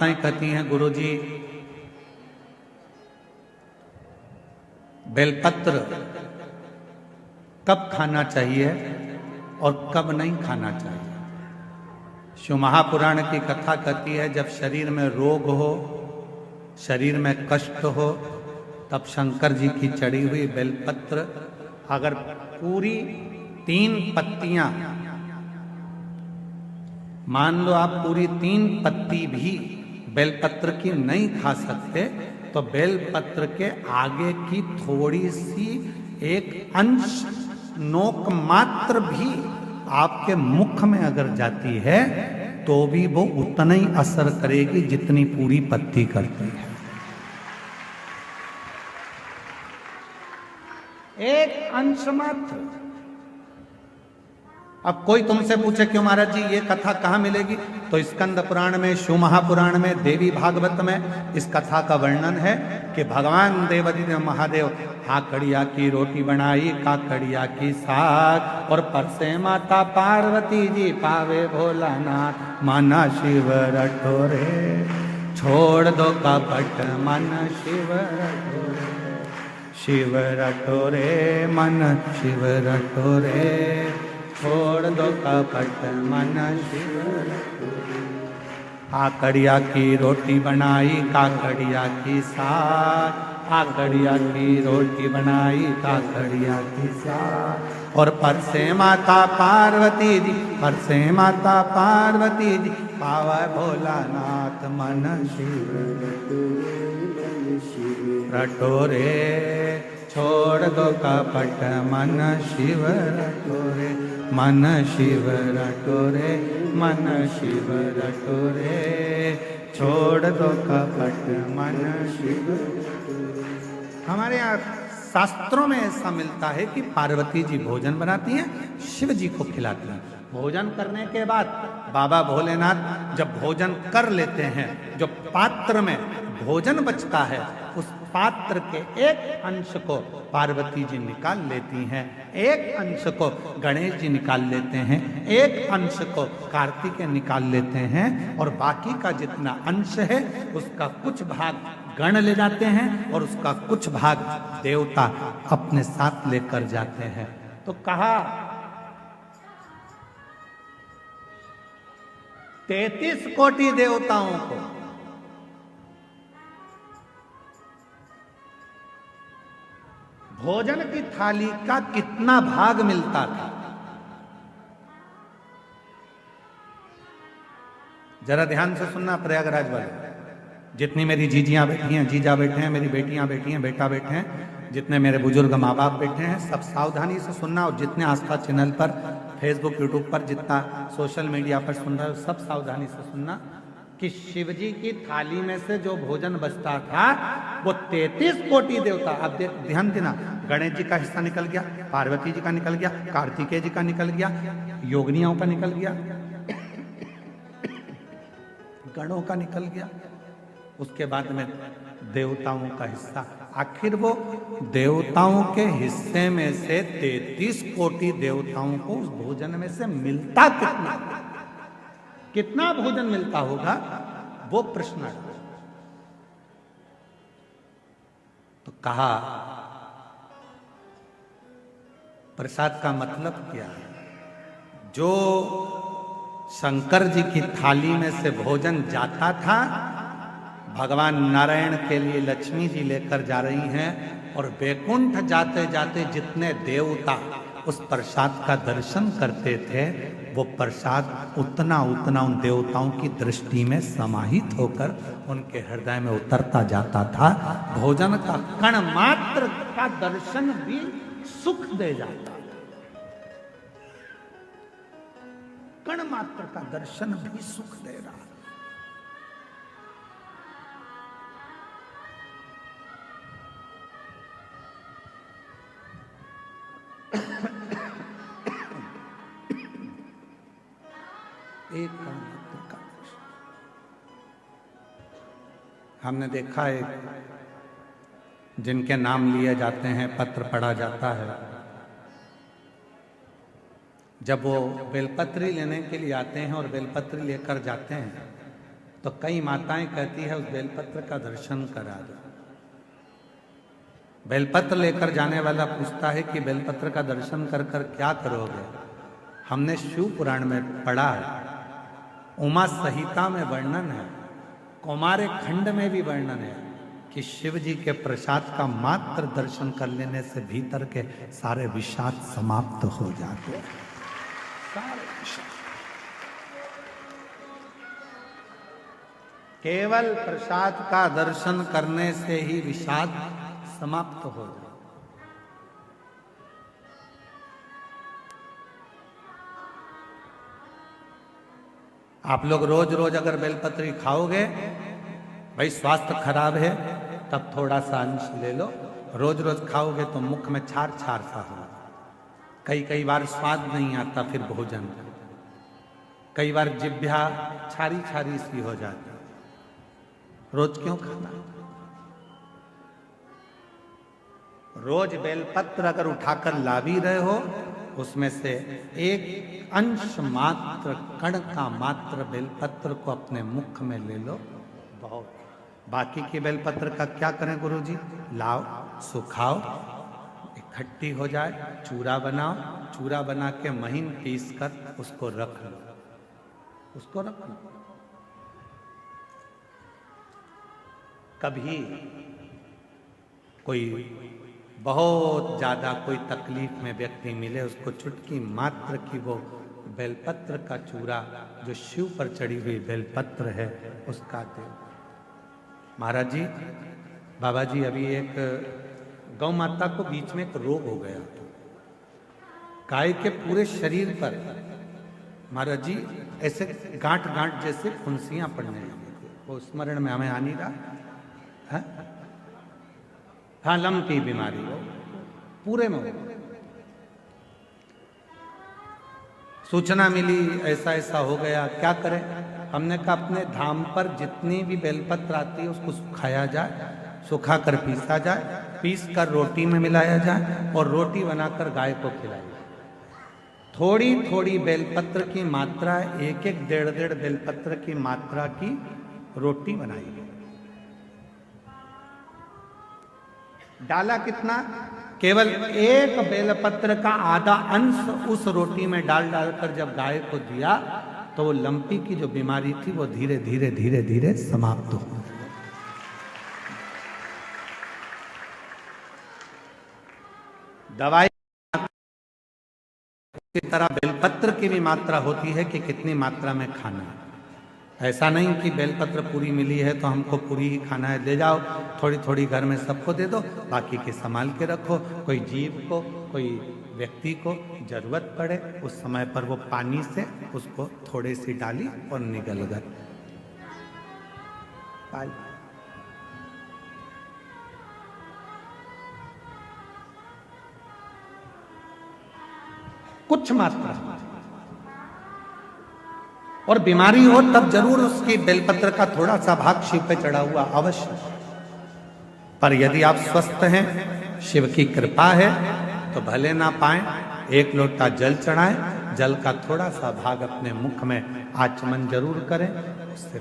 माताएं कहती हैं गुरुजी बेलपत्र कब खाना चाहिए और कब नहीं खाना चाहिए। शिव महापुराण की कथा कहती है जब शरीर में रोग हो, शरीर में कष्ट हो, तब शंकर जी की चढ़ी हुई बेलपत्र अगर पूरी 3 पत्तियां, मान लो आप पूरी 3 पत्ती भी बेलपत्र की नहीं खा सकते, तो बेलपत्र के आगे की थोड़ी सी एक अंश नोक मात्र भी आपके मुख में अगर जाती है तो भी वो उतना ही असर करेगी जितनी पूरी पत्ती करती है। एक अंश मात्र। अब कोई तुमसे पूछे क्यों महाराज जी ये कथा कहाँ मिलेगी, तो स्कंद पुराण में, शिव महापुराण में, देवी भागवत में इस कथा का वर्णन है कि भगवान देवादिदेव महादेव काकड़िया की रोटी बनाई, काकड़िया की साग, और परसे माता पार्वती जी पावे भोलानाथ, माना शिव रटोरे छोड़ दो कपट मन शिव रटोरे, शिव रटोरे मन शिव रटोरे छोड़ दो कपट मन शिव रटोरे। काकड़िया की रोटी बनाई, काकड़िया की साग, काकड़िया की रोटी बनाई, काकड़िया की साग, और परसे माता पार्वती जी, परसे माता पार्वती जी पावा भोलानाथ, मन शिव रटोरे छोड़ दो कपट मन शिव रटोरे, मन शिव रटोरे, मन शिव रटोरे छोड़ दो कपट मन शिव। हमारे यहाँ शास्त्रों में ऐसा मिलता है कि पार्वती जी भोजन बनाती हैं, शिव जी को खिलाती हैं। भोजन करने के बाद बाबा भोलेनाथ जब भोजन कर लेते हैं, जो पात्र में भोजन बचता है उस पात्र के एक अंश को पार्वती जी निकाल लेती हैं, एक अंश को गणेश जी निकाल लेते हैं, एक अंश को कार्तिकेय निकाल लेते हैं, और बाकी का जितना अंश है उसका कुछ भाग गण ले जाते हैं और उसका कुछ भाग देवता अपने साथ लेकर जाते हैं। तो कहा 33 कोटि देवताओं को भोजन की थाली का कितना भाग मिलता था, जरा ध्यान से सुनना प्रयागराज वाले। जितनी मेरी जीजियां बैठी हैं, जीजा बैठे हैं, मेरी बेटियां बैठी हैं, बेटा बैठे हैं, जितने मेरे बुजुर्ग माँ बाप बैठे हैं, सब सावधानी से सुनना, और जितने आस्था चैनल पर, फेसबुक, यूट्यूब पर, जितना सोशल मीडिया पर सुन रहे हो, सब सावधानी से सुनना कि शिवजी की थाली में से जो भोजन बचता था वो 33 कोटि देवता, अब ध्यान देना, गणेश जी का हिस्सा निकल गया, पार्वती जी का निकल गया, कार्तिकेय जी का निकल गया, योगिनियों का निकल गया, गणों का निकल गया, उसके बाद में देवताओं का हिस्सा। आखिर वो देवताओं के हिस्से में से 33 कोटि देवताओं को उस भोजन में से मिलता कितना, कितना भोजन मिलता होगा, वो प्रश्न है। तो कहा प्रसाद का मतलब क्या है, जो शंकर जी की थाली में से भोजन जाता था भगवान नारायण के लिए लक्ष्मी जी लेकर जा रही हैं, और बैकुंठ जाते जाते जितने देवता उस प्रसाद का दर्शन करते थे वो प्रसाद उतना उतना उन देवताओं की दृष्टि में समाहित होकर उनके हृदय में उतरता जाता था। भोजन का कण मात्र का दर्शन भी सुख दे जाता, कण मात्र का दर्शन भी सुख दे रहा। एक कण मात्र का हमने देखा है, जिनके नाम लिए जाते हैं, पत्र पढ़ा जाता है, जब वो बेलपत्री लेने के लिए आते हैं और बेलपत्री लेकर जाते हैं तो कई माताएं कहती है उस बेलपत्र का दर्शन करा दो। बेलपत्र लेकर जाने वाला पूछता है कि बेलपत्र का दर्शन कर कर क्या करोगे? हमने शिव पुराण में पढ़ा है, उमा संहिता में वर्णन है, कौमार खंड में भी वर्णन है कि शिव जी के प्रसाद का मात्र दर्शन कर लेने से भीतर के सारे विषाद समाप्त हो जाते हैं। सारे विषाद केवल प्रसाद का दर्शन करने से ही विषाद समाप्त हो जाए। आप लोग रोज रोज अगर बेलपत्री खाओगे, भाई स्वास्थ्य खराब है तब थोड़ा सा अंश ले लो, रोज रोज खाओगे तो मुख में छार छार सा हो, कई बार स्वाद नहीं आता फिर भोजन, कई बार जिह्वा छारी छारी सी हो जाती। रोज क्यों खाना? रोज बेलपत्र अगर उठाकर ला भी रहे हो, उसमें से एक अंश मात्र, कण का मात्र बेलपत्र को अपने मुख में ले लो, बहुत। बाकी की बेलपत्र का क्या करें गुरुजी? लाओ, सुखाओ, इकट्ठी हो जाए, चूरा बनाओ, चूरा बना के महीन पीस कर उसको रख लो, उसको रख लो। कभी कोई बहुत ज्यादा कोई तकलीफ में व्यक्ति मिले, उसको चुटकी मात्र की वो बेलपत्र का चूरा, जो शिव पर चढ़ी हुई बेलपत्र है, उसका दे। महाराज जी, बाबा जी, अभी एक गौ माता को बीच में एक रोग हो गया, गाय के पूरे शरीर पर महाराज जी ऐसे गांठ गांठ जैसे फुंसियां पड़ने लगी, वो स्मरण में हमें आ नहीं रहा है? हाँ, लम्पी बीमारी हो पूरे में। सूचना मिली ऐसा ऐसा हो गया, क्या करें? हमने कहा अपने धाम पर जितनी भी बेलपत्र आती है उसको सुखाया जाए, सुखा कर पीसा जाए, पीस कर रोटी में मिलाया जाए और रोटी बनाकर गाय को खिलाई जाए। थोड़ी थोड़ी बेलपत्र की मात्रा, एक एक डेढ़ डेढ़ बेलपत्र की मात्रा की रोटी बनाई गई। डाला कितना? केवल एक बेलपत्र का आधा अंश उस रोटी में डालकर जब गाय को दिया तो वो लंपी की जो बीमारी थी वो धीरे धीरे धीरे धीरे समाप्त हो गई। दवाई इसी तरह बेलपत्र की भी मात्रा होती है कि कितनी मात्रा में खाना है। ऐसा नहीं कि बेलपत्र पूरी मिली है तो हमको पूरी ही खाना है, ले जाओ, थोड़ी थोड़ी घर में सबको दे दो, बाकी के संभाल के रखो। कोई जीव को, कोई व्यक्ति को जरूरत पड़े उस समय पर वो पानी से उसको थोड़ी सी डाली और निगल गए। कुछ मात्रा, और बीमारी हो तब जरूर उसकी बेलपत्र का थोड़ा सा भाग शिव पे चढ़ा हुआ अवश्य। पर यदि आप स्वस्थ हैं, शिव की कृपा है, तो भले ना पाए, एक लोटा जल चढ़ाएं, जल का थोड़ा सा भाग अपने मुख में आचमन जरूर करें, उससे